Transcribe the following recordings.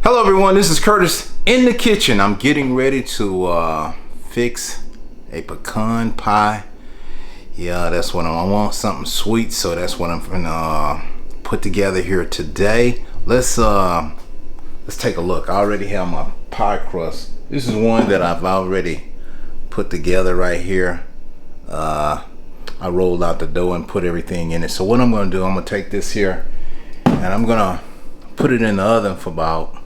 Hello everyone, this is Curtis in the kitchen. I'm getting ready to fix a pecan pie. Yeah, that's what I want, something sweet, so that's what I'm gonna put together here today. Let's take a look. I already have my pie crust. This is one that I've already put together right here. I rolled out the dough and put everything in it. So what I'm gonna do, I'm gonna take this here and I'm gonna put it in the oven for about,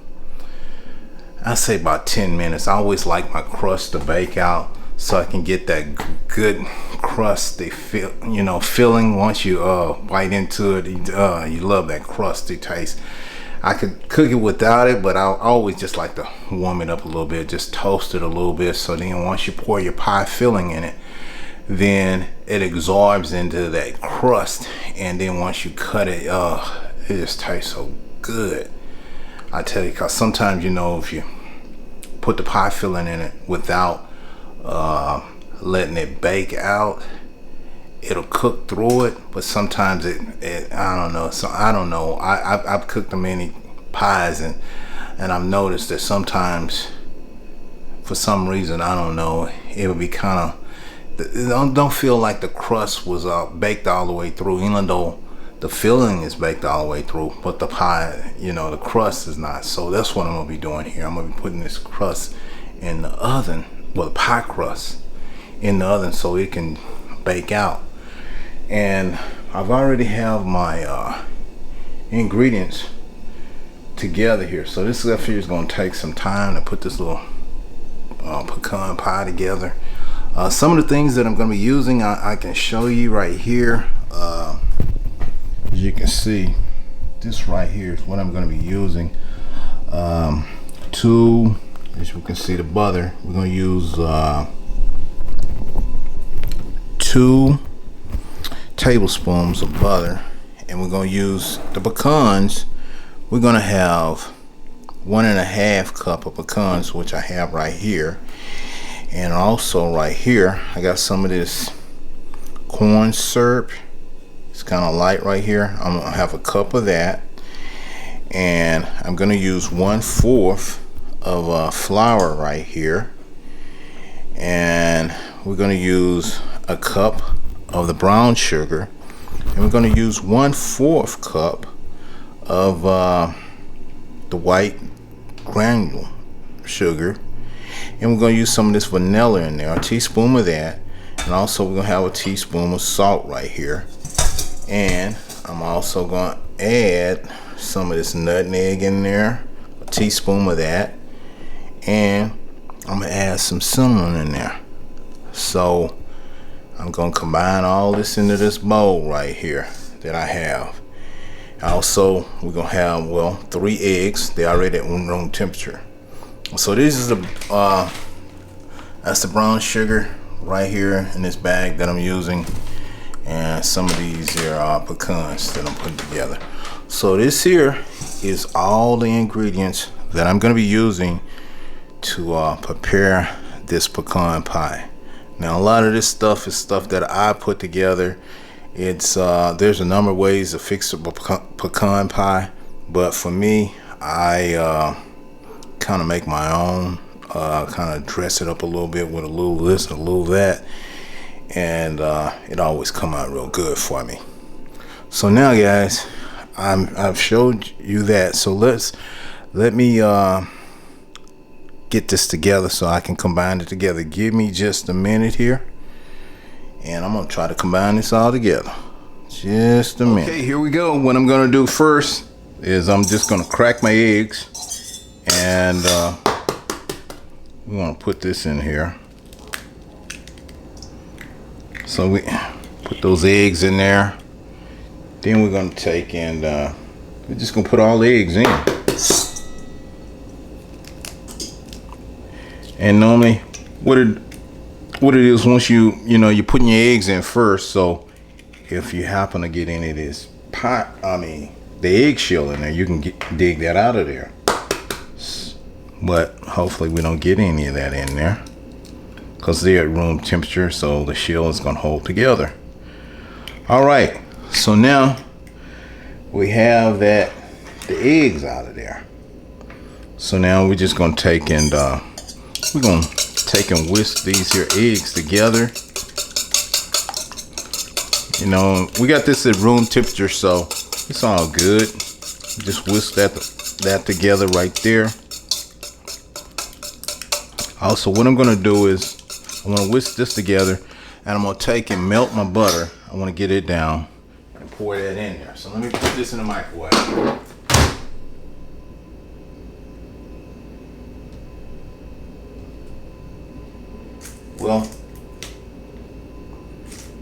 I say about 10 minutes. I always like my crust to bake out so I can get that good crusty filling. Once you bite into it, you love that crusty taste. I could cook it without it, but I always just like to warm it up a little bit, just toast it a little bit, so then once you pour your pie filling in it, then it absorbs into that crust, and then once you cut it, it just tastes so good. I tell you, because sometimes, if you put the pie filling in it without letting it bake out, it'll cook through it, but sometimes it I don't know. So I don't know. I've cooked many pies and I've noticed that sometimes, for some reason, I don't know, it would be kind of, don't feel like the crust was baked all the way through, even though the filling is baked all the way through, but the pie, the crust is not. So that's what I'm gonna be doing here. I'm gonna be putting this crust in the oven, well, the pie crust in the oven so it can bake out. And I've already have my ingredients together here. So this stuff here is gonna take some time to put this little pecan pie together. Some of the things that I'm gonna be using, I can show you right here. As you can see, this right here is what I'm going to be using. As you can see, the butter, we're going to use 2 tablespoons of butter, and we're going to use the pecans. We're going to have 1.5 cup of pecans, which I have right here, and also right here I got some of this corn syrup. It's kind of light right here. I'm gonna have a cup of that, and I'm gonna use 1/4 of flour right here, and we're gonna use a cup of the brown sugar, and we're gonna use 1/4 cup of the white granule sugar, and we're gonna use some of this vanilla in there, a teaspoon of that, and also we're gonna have a teaspoon of salt right here. And I'm also going to add some of this nutmeg in there, a teaspoon of that, and I'm going to add some cinnamon in there. So I'm going to combine all this into this bowl right here that I have. Also, we're going to have, 3 eggs. They're already at room temperature. So this is that's the brown sugar right here in this bag that I'm using. And some of these here are pecans that I'm putting together. So this here is all the ingredients that I'm going to be using to prepare this pecan pie. Now, a lot of this stuff is stuff that I put together. It's there's a number of ways to fix a pecan pie, but for me, I kind of make my own, kind of dress it up a little bit with a little this and a little that, and it always come out real good for me. So now, guys, I've showed you that, so let me get this together so I can combine it together. Give me just a minute here, and I'm gonna try to combine this all together. Just a minute. Okay, here we go. What I'm gonna do first is I'm just gonna crack my eggs, and we're gonna put this in here. So we put those eggs in there. Then we're gonna take and we're just gonna put all the eggs in. And normally, what it is, once you're putting your eggs in first. So if you happen to get any of this the eggshell in there, you can dig that out of there. But hopefully we don't get any of that in there, because they're at room temperature, so the shell is going to hold together. All right, so now we have the eggs out of there. So now we're just gonna take and whisk these here eggs together. You know, we got this at room temperature, so it's all good. Just whisk that together right there. Also, what I'm gonna do is I'm gonna whisk this together, and I'm gonna take and melt my butter. I want to get it down and pour that in there. So let me put this in the microwave. Well,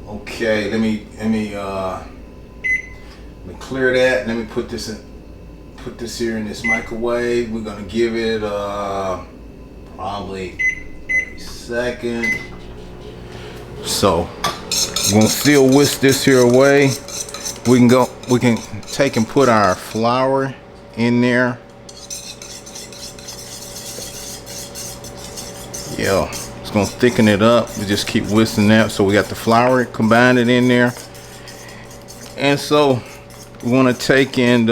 okay, let me clear that. Let me put this here in this microwave. We're gonna give it probably 30 seconds. So we're gonna still whisk this here away. We can take and put our flour in there. Yeah. It's gonna thicken it up. We just keep whisking that. So we got the flour, combine it in there. And so we wanna take and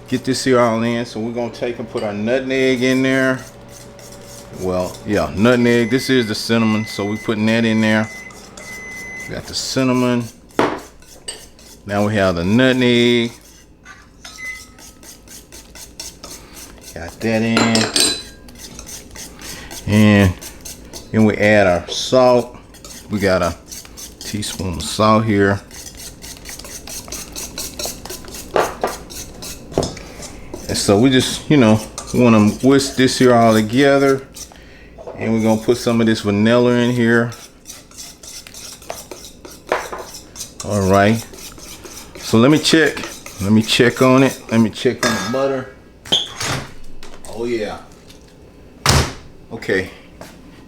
get this here all in. So we're gonna take and put our nutmeg in there. Well, yeah, nutmeg. This is the cinnamon, so we're putting that in there. We got the cinnamon. Now we have the nutmeg. Got that in. And then we add our salt. We got a teaspoon of salt here. And so we just, you know, want to whisk this here all together. And we're going to put some of this vanilla in here. All right. So let me check on it. Let me check on the butter. Oh yeah. Okay,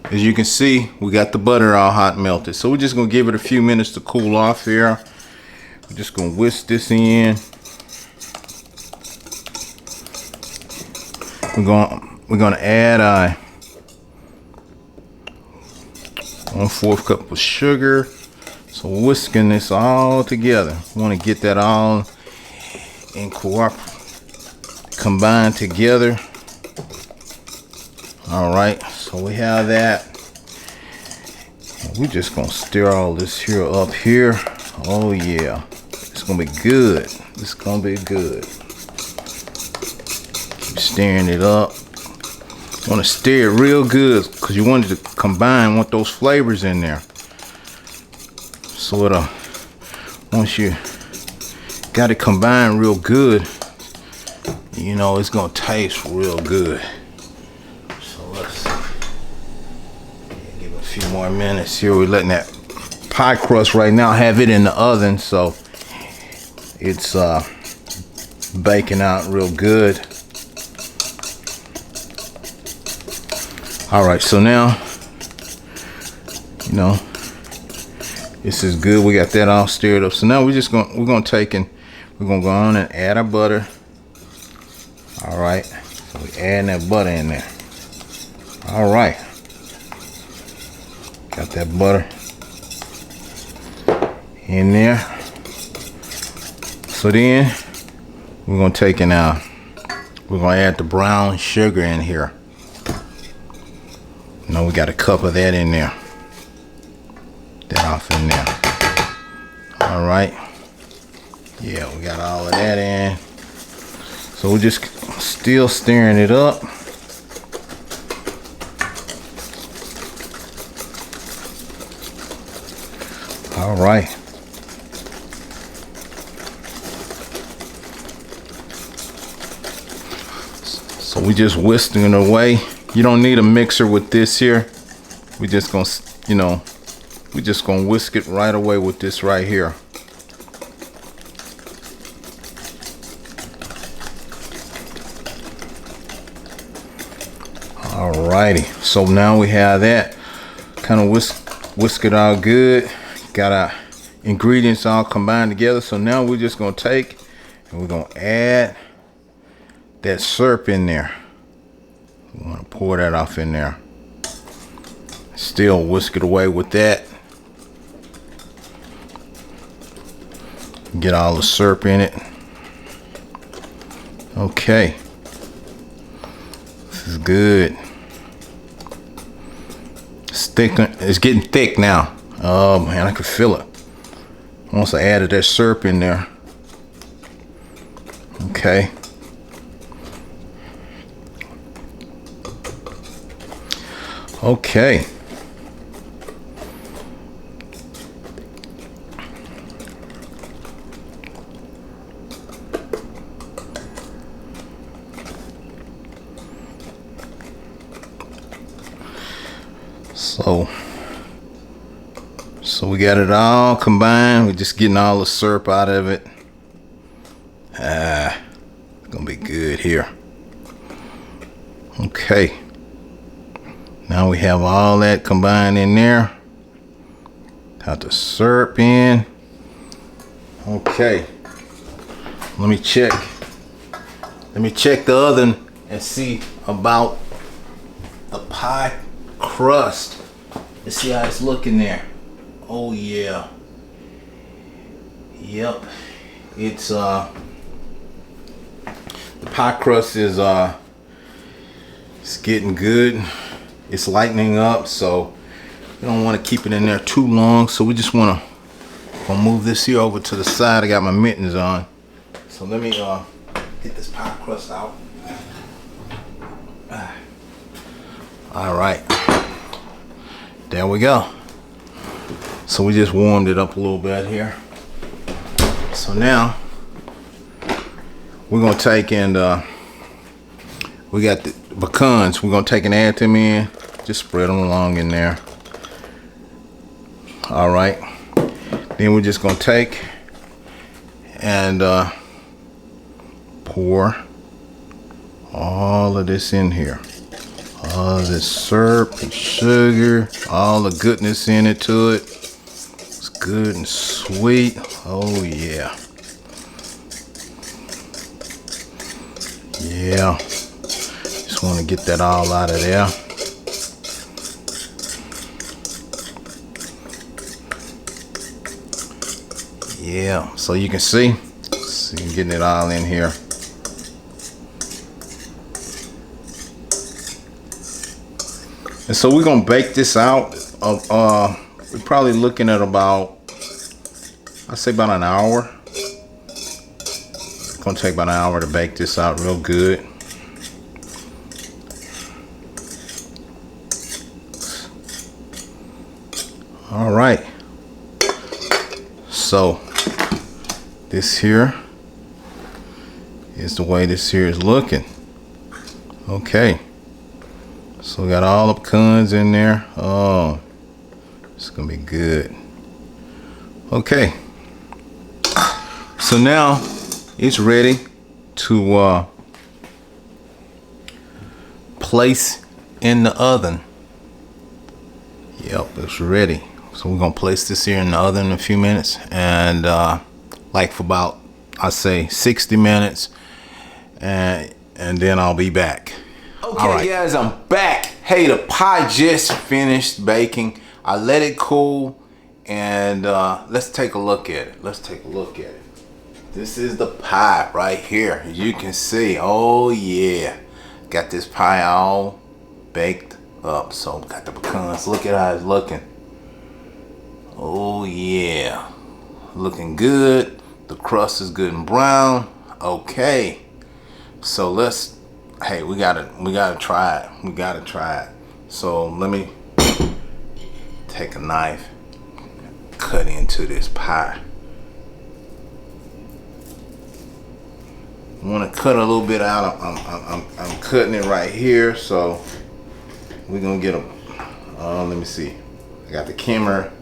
as you can see, we got the butter all hot melted. So we're just gonna give it a few minutes to cool off here. We're just gonna whisk this in. We're gonna add 1/4 cup of sugar. So whisking this all together. We want to get that all and combine together. All right, so we have that. We're just gonna stir all this here up here. Oh yeah, it's gonna be good. It's gonna be good. Keep stirring it up. You want to stir it real good because you want it to combine with those flavors in there. So it'll, once you got it combined real good, you know it's gonna taste real good. Few more minutes here. We're letting that pie crust right now, have it in the oven, so it's baking out real good. All right, so now, you know, this is good. We got that all stirred up. So now we're gonna take and we're gonna go on and add our butter. All right, so we add that butter in there. All right. Got that butter in there. So then we're gonna take and we're gonna add the brown sugar in here. Now we got a cup of that in there. That off in there. All right. Yeah, we got all of that in. So we're just still stirring it up. All right. So we just whisking it away. You don't need a mixer with this here. We just gonna, you know, we just gonna whisk it right away with this right here. Alrighty. So now we have that. Kind of whisk it all good. Got our ingredients all combined together. So now we're just gonna take and we're gonna add that syrup in there. We want to pour that off in there. Still whisk it away with that. Get all the syrup in it. Okay. This is good. It's thick. It's getting thick now. Oh man, I can feel it. Once I added that syrup in there. Okay. Okay. So we got it all combined. We're just getting all the syrup out of it. It's gonna be good here. Okay. Now we have all that combined in there. Got the syrup in. Okay. Let me check the oven and see about the pie crust. Let's see how it's looking there. Oh yeah. Yep. It's the pie crust is it's getting good. It's lightening up, so we don't want to keep it in there too long. So we just want to move this here over to the side. I got my mittens on. So let me get this pie crust out. All right. There we go. So we just warmed it up a little bit here. So now we're gonna take and we got the pecans. We're gonna take and add them in. Just spread them along in there. All right. Then we're just gonna take and pour all of this in here. All of this syrup and sugar, all the goodness in it to it. It's good and sweet. Oh yeah. Yeah. Just want to get that all out of there. Yeah, so you can see getting it all in here. And so we're gonna bake this out. We're probably looking at about, I'd say about an hour. It's gonna take about an hour to bake this out real good. All right. So this here is the way this here is looking. Okay. So we got all the pecans in there. Oh, it's gonna be good. Okay. So now it's ready to place in the oven. Yep, it's ready. So we're gonna place this here in the oven in a few minutes, and like for about, I say 60 minutes, and then I'll be back. Okay, right, guys, I'm back. Hey, the pie just finished baking. I let it cool, and let's take a look at it. Let's take a look at it. This is the pie right here. As you can see, oh yeah, got this pie all baked up. So got the pecans. Look at how it's looking. Oh yeah, looking good. The crust is good and brown. Okay, so let's. Hey, we gotta try it. We gotta try it. So let me take a knife, cut into this pie. I want to cut a little bit out. I'm cutting it right here. So we're gonna get a. Let me see. I got the camera.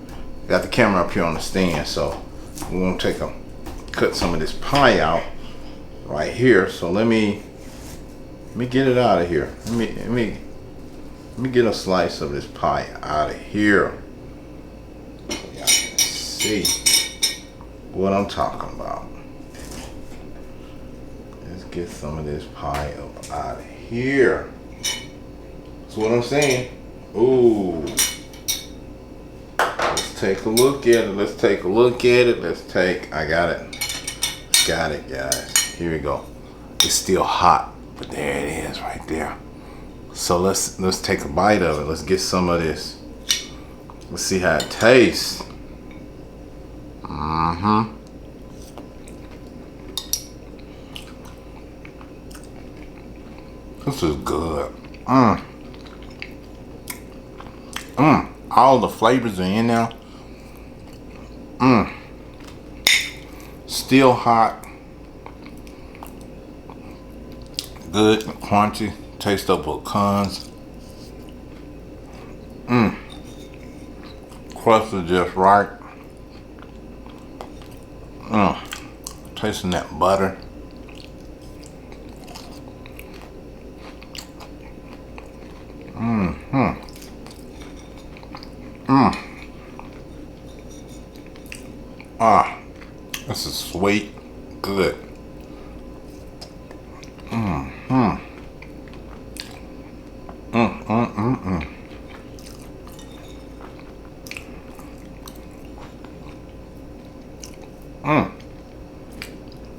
Got the camera up here on the stand. So we're gonna cut some of this pie out right here. So let me get it out of here. Let me get a slice of this pie out of here. So y'all can see what I'm talking about. Let's get some of this pie up out of here. That's what I'm saying. Ooh. Let's take a look at it. Let's take a look at it. I got it. Got it, guys. Here we go. It's still hot. But there it is right there. So let's take a bite of it. Let's get some of this. Let's see how it tastes. This is good. All the flavors are in there. Still hot. Good, crunchy. Taste of pecans. Crust is just right. Tasting that butter. This is sweet. Good.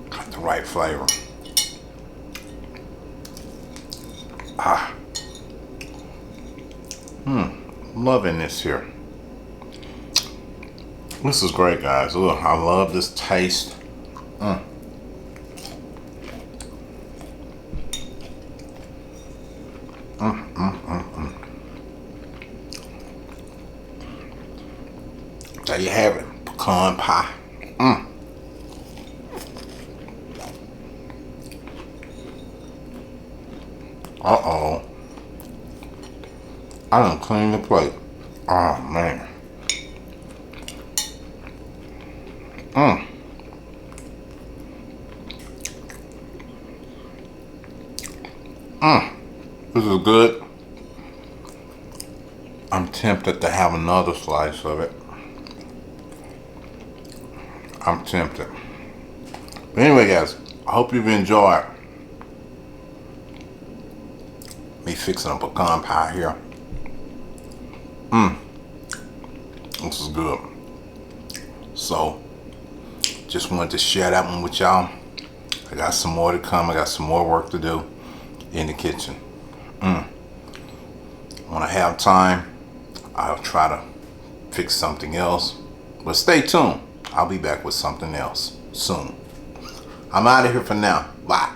Got the right flavor. Loving this here. This is great, guys. Look, I love this taste. There you have it, pecan pie. Uh-oh. I done cleaned the plate. Oh, man. This is good. I'm tempted to have another slice of it. I'm tempted. But anyway, guys, I hope you've enjoyed me fixing a pecan pie here. This is good. So, just wanted to share that one with y'all. I got some more to come. I got some more work to do in the kitchen. When I have time, I'll try to fix something else. But stay tuned. I'll be back with something else soon. I'm out of here for now. Bye.